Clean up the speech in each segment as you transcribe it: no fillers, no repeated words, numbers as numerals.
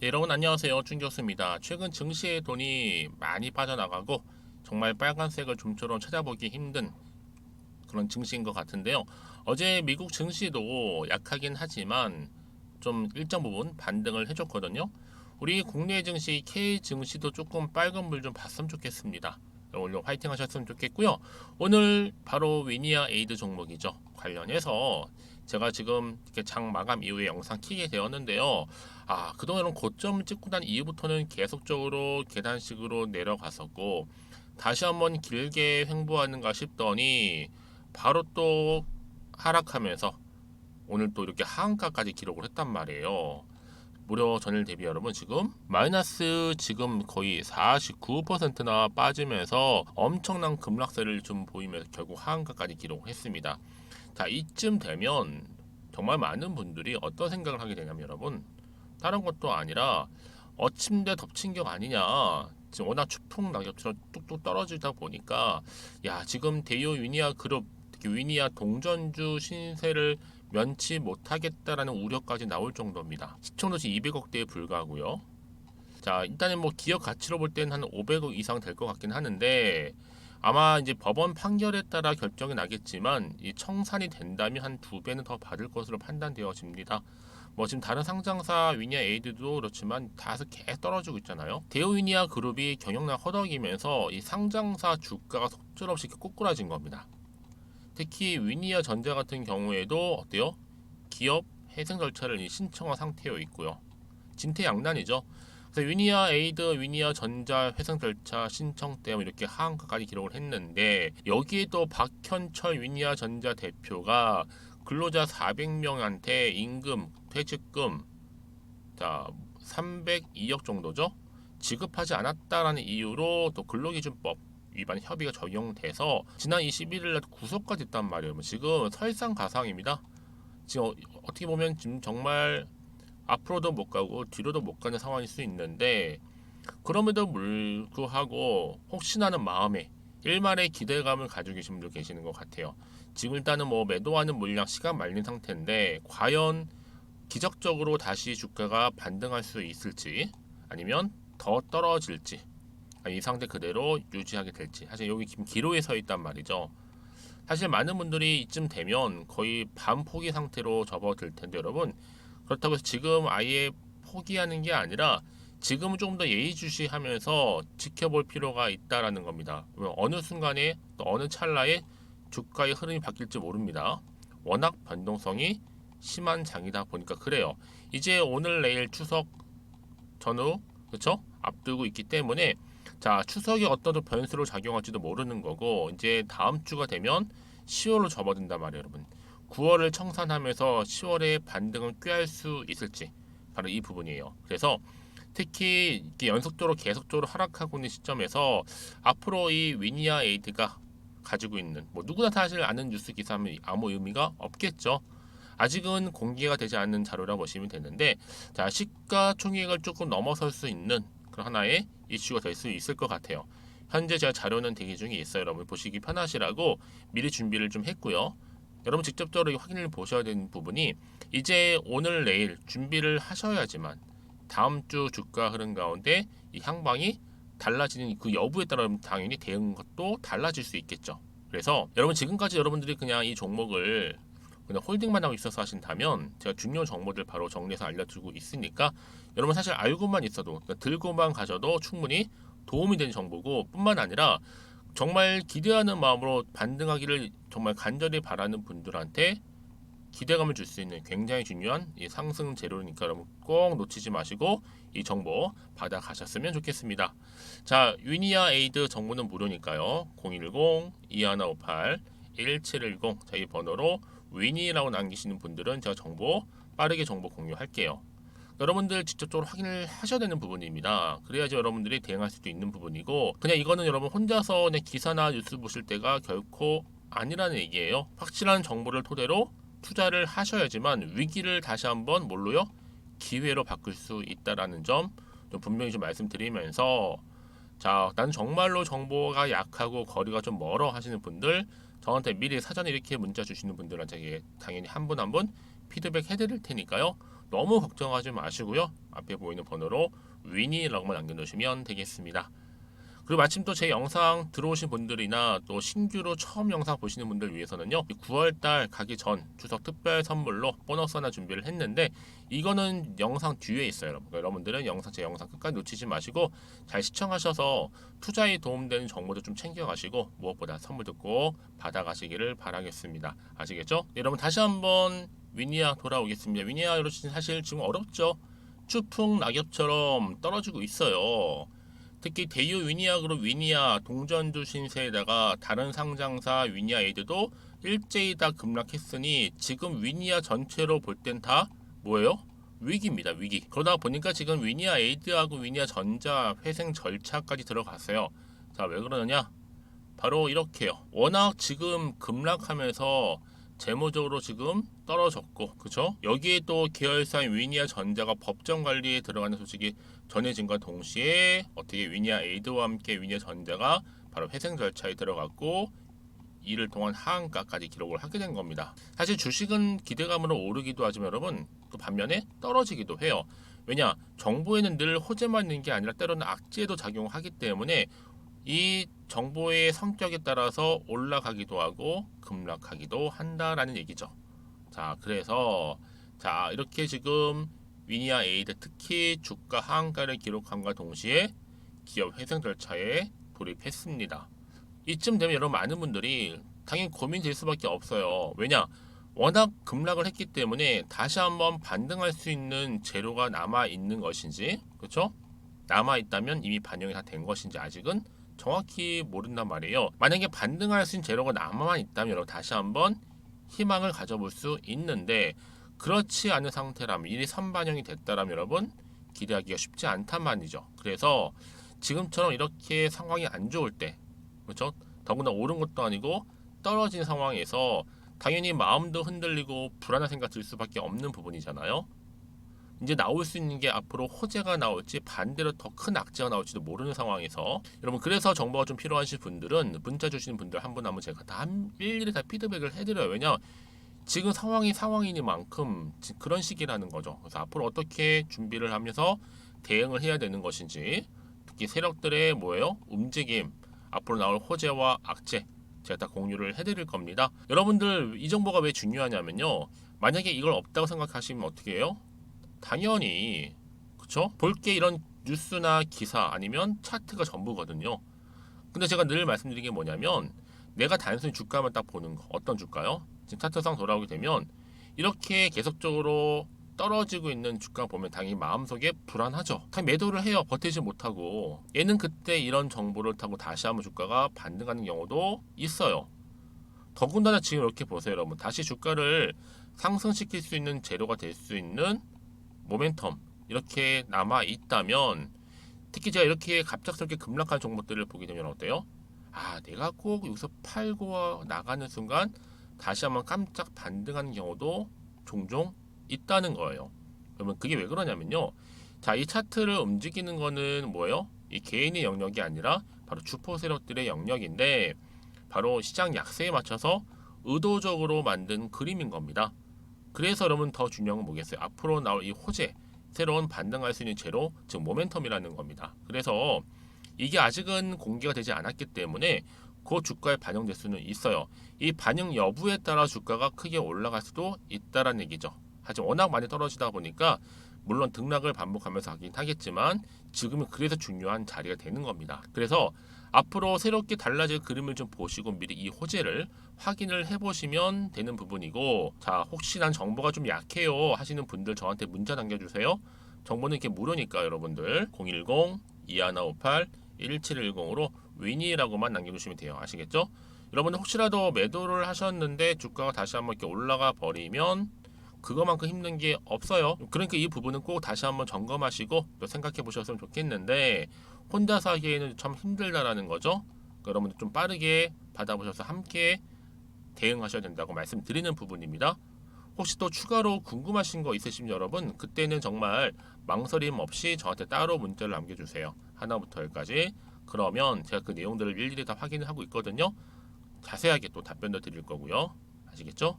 네, 여러분 안녕하세요. 준교수입니다. 최근 증시에 돈이 많이 빠져나가고 정말 빨간색을 좀처럼 찾아보기 힘든 그런 증시인 것 같은데요. 어제 미국 증시도 약하긴 하지만 좀 일정 부분 반등을 해줬거든요. 우리 국내 증시 K 증시도 조금 빨간 물 좀 봤으면 좋겠습니다. 오늘 화이팅 하셨으면 좋겠고요. 오늘 바로 위니아 에이드 종목이죠. 관련해서 제가 지금 이렇게 장 마감 이후에 영상 키게 되었는데요. 그동안은 고점을 찍고 난 이후부터는 계속적으로 계단식으로 내려갔었고 다시 한번 길게 횡보하는가 싶더니 바로 또 하락하면서 오늘 또 이렇게 하한가까지 기록을 했단 말이에요. 무려 전일 대비 여러분 지금 마이너스 지금 거의 49%나 빠지면서 엄청난 급락세를 좀 보이면서 결국 하한가까지 기록을 했습니다. 자, 이쯤 되면 정말 많은 분들이 어떤 생각을 하게 되냐면 여러분 다른 것도 아니라 어침대 덮친 격 아니냐. 지금 워낙 추풍 낙엽처럼 뚝뚝 떨어지다 보니까 야 지금 대요 위니아 그룹 특히 위니아 동전주 신세를 면치 못하겠다라는 우려까지 나올 정도입니다. 시총도시 200억대에 불과하고요. 자 일단은 뭐 기업 가치로 볼 때는 한 500억 이상 될 것 같긴 하는데 아마 이제 법원 판결에 따라 결정이 나겠지만 이 청산이 된다면 한 두 배는 더 받을 것으로 판단되어집니다. 뭐 지금 다른 상장사 위니아 에이드도 그렇지만 다소 계속 떨어지고 있잖아요. 대우 위니아 그룹이 경영난 허덕이면서 이 상장사 주가가 속절없이 이렇게 꼬꾸라진 겁니다. 특히 위니아 전자 같은 경우에도 어때요? 기업 회생 절차를 신청한 상태에 있고요. 진퇴양난이죠. 그래서 위니아 에이드, 위니아 전자 회생 절차 신청 때문에 이렇게 하한가까지 기록을 했는데 여기에 또 박현철 위니아 전자 대표가 근로자 400명한테 임금, 퇴직금 자 302억 정도죠. 지급하지 않았다라는 이유로 또 근로기준법 위반 협의가 적용돼서 지난 21일 날 구속가 됐단 말이에요. 지금 설상가상입니다. 지금 어떻게 보면 지금 정말 앞으로도 못 가고 뒤로도 못 가는 상황일 수 있는데 그럼에도 불구하고 혹시나는 마음에 일말의 기대감을 가지고 계신 분들 계시는 것 같아요. 지금 일단은 뭐 매도하는 물량 시간 말린 상태인데 과연 기적적으로 다시 주가가 반등할 수 있을지 아니면 더 떨어질지 이 상태 그대로 유지하게 될지 사실 여기 지금 기로에 서 있단 말이죠. 사실 많은 분들이 이쯤 되면 거의 반포기 상태로 접어들 텐데 여러분 그렇다고 해서 지금 아예 포기하는 게 아니라 지금은 조금 더 예의주시하면서 지켜볼 필요가 있다라는 겁니다. 어느 순간에 또 어느 찰나에 주가의 흐름이 바뀔지 모릅니다. 워낙 변동성이 심한 장이다 보니까 그래요. 이제 오늘 내일 추석 전후 그렇죠? 앞두고 있기 때문에 자 추석이 어떤 또 변수로 작용할지도 모르는 거고 이제 다음 주가 되면 10월로 접어든단 말이에요 여러분. 9월을 청산하면서 10월에 반등을 꾀할 수 있을지 바로 이 부분이에요. 그래서 특히 이렇게 연속적으로 계속적으로 하락하고 있는 시점에서 앞으로 이 위니아 에이드가 가지고 있는 뭐 누구나 사실 아는 뉴스 기사면 아무 의미가 없겠죠. 아직은 공개가 되지 않는 자료라 보시면 되는데 자 시가총액을 조금 넘어설 수 있는 그런 하나의 이슈가 될 수 있을 것 같아요. 현재 제가 자료는 대기 중에 있어요. 여러분 보시기 편하시라고 미리 준비를 좀 했고요. 여러분 직접적으로 확인을 보셔야 되는 부분이 이제 오늘 내일 준비를 하셔야지만 다음 주 주가 흐름 가운데 이 향방이 달라지는 그 여부에 따라 당연히 대응 것도 달라질 수 있겠죠. 그래서 여러분 지금까지 여러분들이 그냥 이 종목을 그냥 홀딩만 하고 있어서 하신다면 제가 중요한 정보들 바로 정리해서 알려드리고 있으니까 여러분 사실 알고만 있어도 그러니까 들고만 가셔도 충분히 도움이 되는 정보고 뿐만 아니라 정말 기대하는 마음으로 반등하기를 정말 간절히 바라는 분들한테 기대감을 줄 수 있는 굉장히 중요한 이 상승 재료니까 여러분 꼭 놓치지 마시고 이 정보 받아 가셨으면 좋겠습니다. 자, 위니아 에이드 정보는 무료니까요. 010-2158-1710 자, 이 번호로 위니라고 남기시는 분들은 제가 정보 빠르게 정보 공유할게요. 여러분들 직접적으로 확인을 하셔야 되는 부분입니다. 그래야지 여러분들이 대응할 수도 있는 부분이고 그냥 이거는 여러분 혼자서 그냥 기사나 뉴스 보실 때가 결코 아니라는 얘기예요. 확실한 정보를 토대로 투자를 하셔야지만 위기를 다시 한번 뭘로요? 기회로 바꿀 수 있다라는 점 좀 분명히 좀 말씀드리면서 자 나는 정말로 정보가 약하고 거리가 좀 멀어 하시는 분들 저한테 미리 사전에 이렇게 문자 주시는 분들한테 당연히 한 분 한 분 피드백 해드릴 테니까요. 너무 걱정하지 마시고요. 앞에 보이는 번호로 위니라고만 남겨놓으시면 되겠습니다. 그리고 마침 또 제 영상 들어오신 분들이나 또 신규로 처음 영상 보시는 분들 위해서는요, 9월달 가기 전 추석 특별 선물로 보너스 하나 준비를 했는데, 이거는 영상 뒤에 있어요. 여러분들은 제 영상 끝까지 놓치지 마시고 잘 시청하셔서 투자에 도움되는 정보도 좀 챙겨가시고 무엇보다 선물도 꼭 받아가시기를 바라겠습니다. 아시겠죠? 여러분, 다시 한번 위니아 돌아오겠습니다. 위니아 여러분, 사실 지금 어렵죠? 추풍 낙엽처럼 떨어지고 있어요. 특히 대유 위니아그룹 위니아 동전주 신세에다가 다른 상장사 위니아 에이드도 일제히 다 급락했으니 지금 위니아 전체로 볼 땐 다 뭐예요? 위기입니다. 위기. 그러다 보니까 지금 위니아 에이드하고 위니아 전자 회생 절차까지 들어갔어요. 자, 왜 그러느냐? 바로 이렇게요. 워낙 지금 급락하면서 재무적으로 지금 떨어졌고, 그쵸? 여기에 또 계열사인 위니아 전자가 법정 관리에 들어가는 소식이 전해진과 동시에 어떻게 위니아 에이드와 함께 위니아 전자가 바로 회생 절차에 들어갔고, 이를 통한 하한가까지 기록을 하게 된 겁니다. 사실 주식은 기대감으로 오르기도 하지만 여러분, 또 반면에 떨어지기도 해요. 왜냐? 정보에는 늘 호재만 있는 게 아니라 때로는 악재도 작용하기 때문에 이 정보의 성격에 따라서 올라가기도 하고 급락하기도 한다라는 얘기죠. 자, 그래서 자, 이렇게 지금 위니아 에이드 특히 주가 하한가를 기록함과 동시에 기업 회생 절차에 돌입했습니다. 이쯤 되면 여러분, 많은 분들이 당연히 고민될 수밖에 없어요. 왜냐? 워낙 급락을 했기 때문에 다시 한번 반등할 수 있는 재료가 남아 있는 것인지, 그렇죠? 남아 있다면 이미 반영이 다 된 것인지 아직은 정확히 모른단 말이에요. 만약에 반등할 수 있는 재료가 남아만 있다면 여러분, 다시 한번 희망을 가져볼 수 있는데, 그렇지 않은 상태라면, 이리 선반영이 됐다라면 여러분, 기대하기가 쉽지 않단 말이죠. 그래서 지금처럼 이렇게 상황이 안 좋을 때, 그렇죠? 더구나 오른 것도 아니고 떨어진 상황에서 당연히 마음도 흔들리고 불안한 생각 들 수밖에 없는 부분이잖아요. 이제 나올 수 있는 게 앞으로 호재가 나올지 반대로 더 큰 악재가 나올지도 모르는 상황에서, 여러분, 그래서 정보가 좀 필요하신 분들은 문자 주시는 분들 한 분 한 분 제가 다 일일이 다 피드백을 해드려요. 왜냐, 지금 상황이 상황이니만큼 그런 시기라는 거죠. 그래서 앞으로 어떻게 준비를 하면서 대응을 해야 되는 것인지, 특히 세력들의 뭐예요? 움직임, 앞으로 나올 호재와 악재 제가 다 공유를 해드릴 겁니다. 여러분들, 이 정보가 왜 중요하냐면요, 만약에 이걸 없다고 생각하시면 어떻게 해요? 당연히, 그쵸? 볼 게 이런 뉴스나 기사 아니면 차트가 전부거든요. 근데 제가 늘 말씀드린 게 뭐냐면, 내가 단순히 주가만 딱 보는 거. 어떤 주가요? 지금 차트상 돌아오게 되면 이렇게 계속적으로 떨어지고 있는 주가 보면 당연히 마음속에 불안하죠. 다 매도를 해요. 버티지 못하고. 얘는 그때 이런 정보를 타고 다시 한번 주가가 반등하는 경우도 있어요. 더군다나 지금 이렇게 보세요, 여러분. 다시 주가를 상승시킬 수 있는 재료가 될 수 있는 모멘텀 이렇게 남아 있다면, 특히 제가 이렇게 갑작스럽게 급락한 종목들을 보게 되면 어때요? 아, 내가 꼭 여기서 팔고 나가는 순간 다시 한번 깜짝 반등하는 경우도 종종 있다는 거예요. 그러면 그게 왜 그러냐면요, 자, 이 차트를 움직이는 거는 뭐예요? 이 개인의 영역이 아니라 바로 주포 세력들의 영역인데, 바로 시장 약세에 맞춰서 의도적으로 만든 그림인 겁니다. 그래서 여러분, 더 중요한 건 뭐겠어요? 앞으로 나올 이 호재, 새로운 반등할 수 있는 재료, 즉 모멘텀이라는 겁니다. 그래서 이게 아직은 공개가 되지 않았기 때문에 그 주가에 반영될 수는 있어요. 이 반영 여부에 따라 주가가 크게 올라갈 수도 있다라는 얘기죠. 하지만 워낙 많이 떨어지다 보니까 물론 등락을 반복하면서 하긴 하겠지만 지금은 그래서 중요한 자리가 되는 겁니다. 그래서 앞으로 새롭게 달라질 그림을 좀 보시고 미리 이 호재를 확인을 해보시면 되는 부분이고, 자, 혹시 난 정보가 좀 약해요 하시는 분들 저한테 문자 남겨주세요. 정보는 이렇게 무료니까 여러분들 010-2158-1710으로 위니라고만 남겨주시면 돼요. 아시겠죠? 여러분들 혹시라도 매도를 하셨는데 주가가 다시 한번 이렇게 올라가 버리면 그거만큼 힘든 게 없어요. 그러니까 이 부분은 꼭 다시 한번 점검하시고 또 생각해 보셨으면 좋겠는데, 혼자서 하기에는 참 힘들다라는 거죠. 그러니까 여러분들 좀 빠르게 받아보셔서 함께 대응하셔야 된다고 말씀드리는 부분입니다. 혹시 또 추가로 궁금하신 거 있으시면 여러분, 그때는 정말 망설임 없이 저한테 따로 문자를 남겨주세요. 하나부터 열까지. 그러면 제가 그 내용들을 일일이 다 확인을 하고 있거든요. 자세하게 또 답변도 드릴 거고요. 아시겠죠?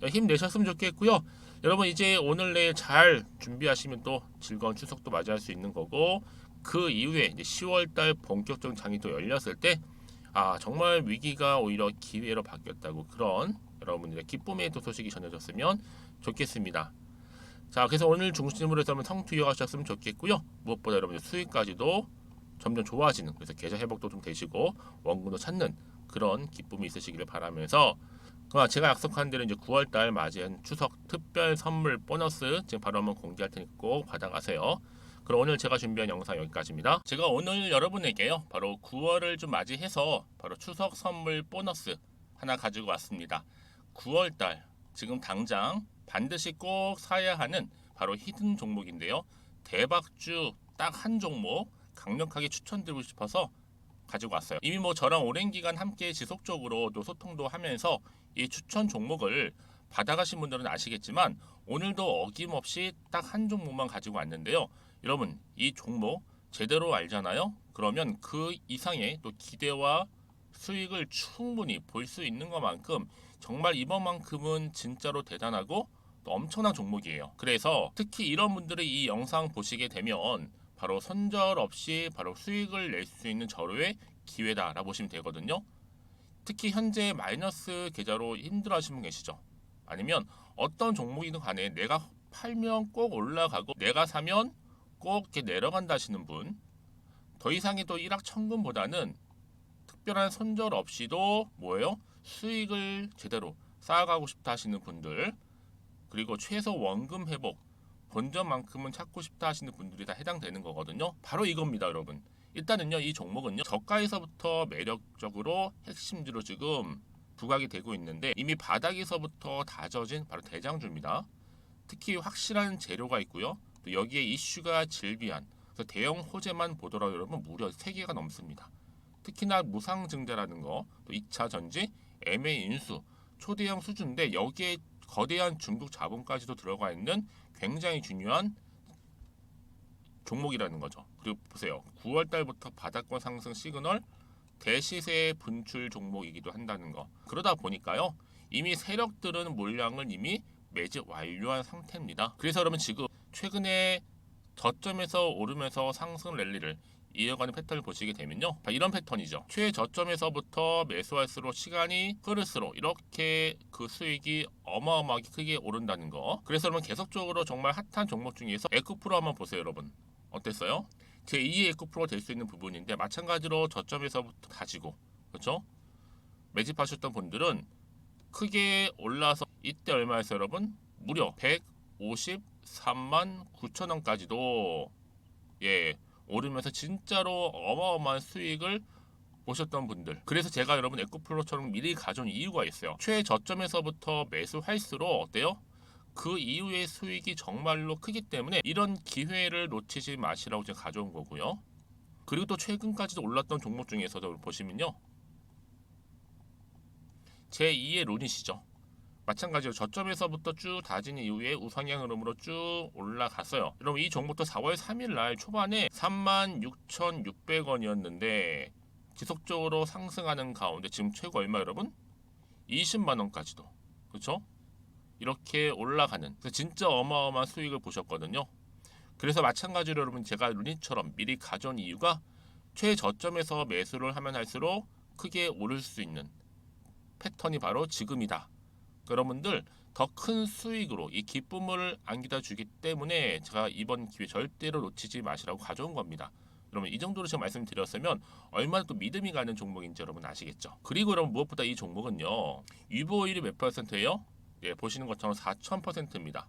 힘내셨으면 좋겠고요. 여러분 이제 오늘 내일 잘 준비하시면 또 즐거운 추석도 맞이할 수 있는 거고, 그 이후에 이제 10월달 본격적인 장이 또 열렸을 때 정말 위기가 오히려 기회로 바뀌었다고, 그런 여러분들의 기쁨의 또 소식이 전해졌으면 좋겠습니다. 자, 그래서 오늘 중심으로 해서 성투 이어가셨으면 좋겠고요. 무엇보다 여러분들 수익까지도 점점 좋아지는, 그래서 계좌 회복도 좀 되시고 원금도 찾는 그런 기쁨이 있으시기를 바라면서, 제가 약속한 대로 이제 9월달 맞이한 추석 특별 선물 보너스 지금 바로 한번 공개할 테니 꼭 받아가세요. 그럼 오늘 제가 준비한 영상 여기까지입니다. 제가 오늘 여러분에게요, 바로 9월을 좀 맞이해서 바로 추석 선물 보너스 하나 가지고 왔습니다. 9월달 지금 당장 반드시 꼭 사야 하는 바로 히든 종목인데요. 대박주 딱 한 종목 강력하게 추천드리고 싶어서 가지고 왔어요. 이미 저랑 오랜 기간 함께 지속적으로 또 소통도 하면서 이 추천 종목을 받아가신 분들은 아시겠지만, 오늘도 어김없이 딱 한 종목만 가지고 왔는데요. 여러분 이 종목 제대로 알잖아요. 그러면 그 이상의 또 기대와 수익을 충분히 볼 수 있는 것만큼 정말 이번만큼은 진짜로 대단하고 또 엄청난 종목이에요. 그래서 특히 이런 분들이 이 영상 보시게 되면 바로 손절 없이 바로 수익을 낼 수 있는 절호의 기회다라고 보시면 되거든요. 특히 현재 마이너스 계좌로 힘들어하시는 분 계시죠? 아니면 어떤 종목이든 간에 내가 팔면 꼭 올라가고 내가 사면 꼭 이렇게 내려간다 하시는 분, 더 이상의 또 일확천금보다는 특별한 손절 없이도 수익을 제대로 쌓아가고 싶다 하시는 분들, 그리고 최소 원금 회복 본전만큼은 찾고 싶다 하시는 분들이 다 해당되는 거거든요. 바로 이겁니다, 여러분. 일단은요, 이 종목은요, 저가에서부터 매력적으로 핵심주로 지금 부각이 되고 있는데, 이미 바닥에서부터 다져진 바로 대장주입니다. 특히 확실한 재료가 있고요. 또 여기에 이슈가 질비한, 그래서 대형 호재만 보더라도 여러분 무려 3개가 넘습니다. 특히나 무상증자라는 거, 또 2차 전지, M&A 인수, 초대형 수준인데 여기에 거대한 중국 자본까지도 들어가 있는 굉장히 중요한 종목이라는 거죠. 그리고 보세요. 9월 달부터 바닥권 상승 시그널, 대시세 분출 종목이기도 한다는 거. 그러다 보니까요, 이미 세력들은 물량을 이미 매집 완료한 상태입니다. 그래서 여러분 지금 최근에 저점에서 오르면서 상승 랠리를 이어가는 패턴을 보시게 되면요, 이런 패턴이죠. 최저점에서부터 매수할수록 시간이 흐를수록 이렇게 그 수익이 어마어마하게 크게 오른다는 거. 그래서 여러분 계속적으로 정말 핫한 종목 중에서 에코프로 한번 보세요. 여러분 어땠어요? 제2의 에코프로가 될 수 있는 부분인데, 마찬가지로 저점에서부터 다지고, 그렇죠? 매집하셨던 분들은 크게 올라서 이때 얼마였어요, 여러분? 무려 153만 9천 원까지도 오르면서 진짜로 어마어마한 수익을 보셨던 분들. 그래서 제가 여러분 에코프로처럼 미리 가져온 이유가 있어요. 최저점에서부터 매수할수록 어때요? 그 이후의 수익이 정말로 크기 때문에 이런 기회를 놓치지 마시라고 제가 가져온 거고요. 그리고 또 최근까지도 올랐던 종목 중에서도 보시면요, 제2의 룬이시죠. 마찬가지로 저점에서부터 쭉 다진 이후에 우상향 흐름으로 쭉 올라갔어요. 여러분 이 종목도 4월 3일 날 초반에 36,600원이었는데 지속적으로 상승하는 가운데 지금 최고 얼마 여러분? 20만 원까지도, 그렇죠? 이렇게 올라가는, 진짜 어마어마한 수익을 보셨거든요. 그래서 마찬가지로 여러분 제가 루닛처럼 미리 가져온 이유가, 최저점에서 매수를 하면 할수록 크게 오를 수 있는 패턴이 바로 지금이다. 여러분들 더 큰 수익으로 이 기쁨을 안겨다 주기 때문에 제가 이번 기회 절대로 놓치지 마시라고 가져온 겁니다. 여러분 이 정도로 제가 말씀드렸으면 얼마나 또 믿음이 가는 종목인지 여러분 아시겠죠? 그리고 여러분 무엇보다 이 종목은요, 유보율이 몇 %예요? 보시는 것처럼 4000%입니다.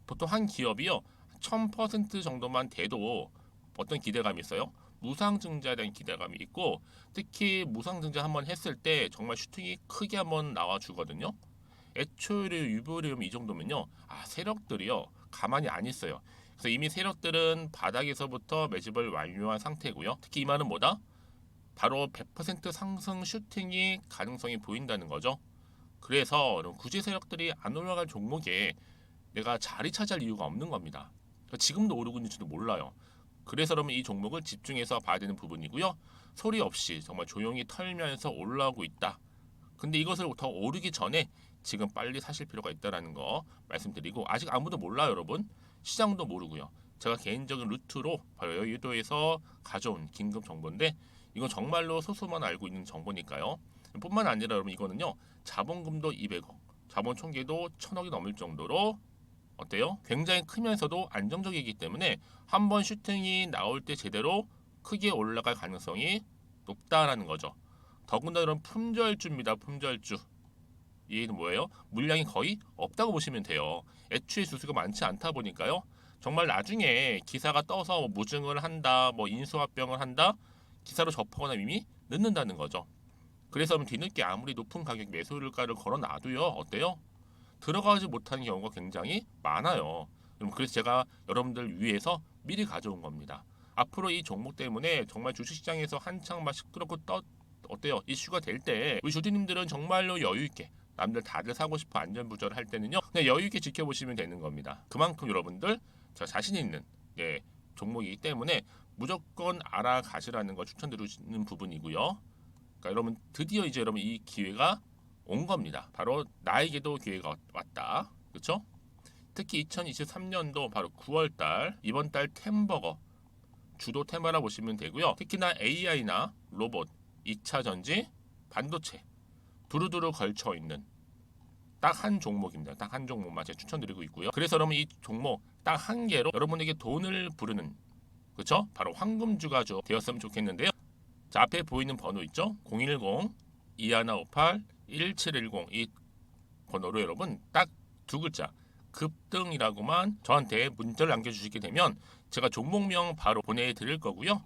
보통 한 기업이요 1000% 정도만 돼도 어떤 기대감이 있어요? 무상증자에 대한 기대감이 있고, 특히 무상증자 한번 했을 때 정말 슈팅이 크게 한번 나와주거든요. 애초에 유보율이 이 정도면요, 세력들이요 가만히 안 있어요. 그래서 이미 세력들은 바닥에서부터 매집을 완료한 상태고요. 특히 이 말은 뭐다? 바로 100% 상승 슈팅이 가능성이 보인다는 거죠. 그래서 굳이 세력들이 안 올라갈 종목에 내가 자리 차지할 이유가 없는 겁니다. 지금도 오르고 있는지도 몰라요. 그래서 여러분 이 종목을 집중해서 봐야 되는 부분이고요. 소리 없이 정말 조용히 털면서 올라오고 있다. 근데 이것을 더 오르기 전에 지금 빨리 사실 필요가 있다라는 거 말씀드리고, 아직 아무도 몰라요, 여러분. 시장도 모르고요. 제가 개인적인 루트로 바로 여의도에서 가져온 긴급 정보인데, 이건 정말로 소수만 알고 있는 정보니까요. 뿐만 아니라 여러분, 이거는요, 자본금도 200억, 자본 총계도 1000억이 넘을 정도로 어때요? 굉장히 크면서도 안정적이기 때문에 한번 슈팅이 나올 때 제대로 크게 올라갈 가능성이 높다라는 거죠. 더군다나 이런 품절주입니다. 품절주. 이는 뭐예요? 물량이 거의 없다고 보시면 돼요. 애초에 수수가 많지 않다 보니까요. 정말 나중에 기사가 떠서 뭐 무증을 한다, 뭐 인수합병을 한다, 기사로 접하거나 이미 늦는다는 거죠. 그래서 뒤늦게 아무리 높은 가격 매수가를 걸어놔도요, 어때요? 들어가지 못하는 경우가 굉장히 많아요. 그래서 제가 여러분들 위해서 미리 가져온 겁니다. 앞으로 이 종목 때문에 정말 주식시장에서 한창 막 시끄럽고 어때요? 이슈가 될 때 우리 주주님들은 정말로 여유 있게, 남들 다들 사고 싶어 안전부절 할 때는요, 그냥 여유 있게 지켜보시면 되는 겁니다. 그만큼 여러분들 제가 자신 있는 종목이기 때문에 무조건 알아가시라는 걸 추천드리는 부분이고요. 그러니까 여러분 드디어 이제 여러분 이 기회가 온 겁니다. 바로 나에게도 기회가 왔다. 그렇죠? 특히 2023년도 바로 9월달, 이번 달 템버거 주도 테마라 보시면 되고요. 특히나 AI나 로봇, 2차 전지, 반도체 두루두루 걸쳐 있는 딱 한 종목입니다. 딱 한 종목만 제가 추천드리고 있고요. 그래서 여러분 이 종목 딱 한 개로 여러분에게 돈을 부르는, 그렇죠? 바로 황금주가 되었으면 좋겠는데요. 자, 앞에 보이는 번호 있죠? 010-2158-1710 이 번호로 여러분 딱 두 글자 급등이라고만 저한테 문자를 남겨주시게 되면 제가 종목명 바로 보내드릴 거고요.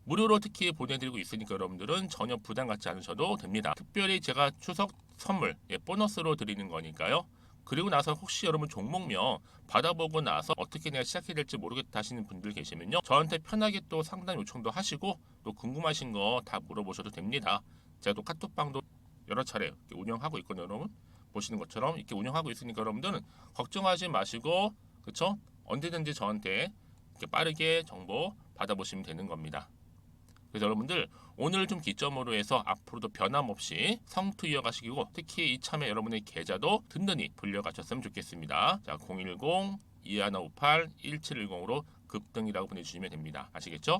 무료로 특히 보내드리고 있으니까 여러분들은 전혀 부담 갖지 않으셔도 됩니다. 특별히 제가 추석 선물 보너스로 드리는 거니까요. 그리고 나서 혹시 여러분 종목명 받아보고 나서 어떻게 내가 시작해야 될지 모르겠다 하시는 분들 계시면요, 저한테 편하게 또 상담 요청도 하시고 또 궁금하신 거 다 물어보셔도 됩니다. 제가 또 카톡방도 여러 차례 운영하고 있거든요. 여러분 보시는 것처럼 이렇게 운영하고 있으니까 여러분들은 걱정하지 마시고, 그렇죠? 언제든지 저한테 이렇게 빠르게 정보 받아보시면 되는 겁니다. 그래서 여러분들 오늘 좀 기점으로 해서 앞으로도 변함없이 성투 이어가시고, 특히 이참에 여러분의 계좌도 든든히 불려가셨으면 좋겠습니다. 자, 010-2158-1710으로 급등이라고 보내주시면 됩니다. 아시겠죠?